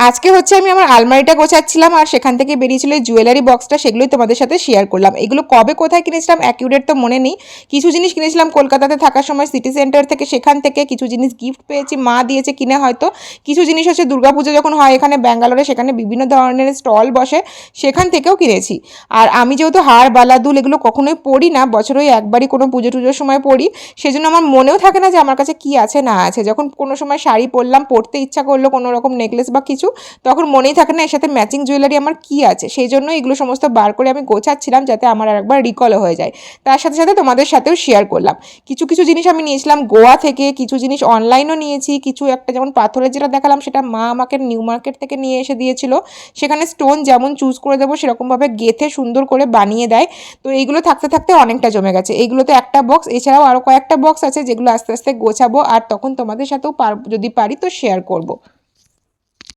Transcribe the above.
আজকে হচ্ছে আমি আমার আলমারিটা গোছাচ্ছিলাম আর সেখান থেকে বেরিয়েছিল এই জুয়েলারি বক্সটা, সেগুলোই তোমাদের সাথে শেয়ার করলাম। এগুলো কবে কোথায় কিনেছিলাম অ্যাকিউরেট তো মনে নেই। কিছু জিনিস কিনেছিলাম কলকাতাতে থাকার সময় সিটি সেন্টার থেকে, সেখান থেকে কিছু জিনিস গিফট পেয়েছি, মা দিয়েছে কিনে হয়তো। কিছু জিনিস হচ্ছে দুর্গাপুজো যখন হয় এখানে ব্যাঙ্গালোরে, সেখানে বিভিন্ন ধরনের স্টল বসে, সেখান থেকেও কিনেছি। আর আমি যেহেতু হার বালা দুল এগুলো কখনোই পরি না, বছরে একবারই কোনো পুজো টুজোর সময় পরি, সেজন্য আমার মনেও থাকে না যে আমার কাছে কি আছে না আছে। যখন কোনো সময় শাড়ি পরলাম, পরতে ইচ্ছা করলো কোনো রকম নেকলেস বা কিছু, তখন মনেই থাকে না এর সাথে ম্যাচিং জুয়েলারি আমার কি আছে। সেই জন্য এগুলো সমস্ত বার করে আমি গোছাচ্ছিলাম যাতে আমার আরেকবার রিকলও হয়ে যায়। তার সাথে সাথে তোমাদের সাথেও শেয়ার করলাম। কিছু কিছু জিনিস আমি নিয়েছিলাম গোয়া থেকে, কিছু জিনিস অনলাইনও নিয়েছি, কিছু একটা যেমন পাথরের যেটা দেখালাম সেটা মা আমাকে নিউ মার্কেট থেকে নিয়ে এসে দিয়েছিল। সেখানে স্টোন যেমন চুজ করে দেবো সেরকমভাবে গেঁথে সুন্দর করে বানিয়ে দেয়। তো এইগুলো থাকতে থাকতে অনেকটা জমে গেছে। এইগুলোতে একটা বক্স, এছাড়াও আরও কয়েকটা বক্স আছে যেগুলো আস্তে আস্তে গোছাবো, আর তখন তোমাদের সাথেও যদি পারি তো শেয়ার করবো।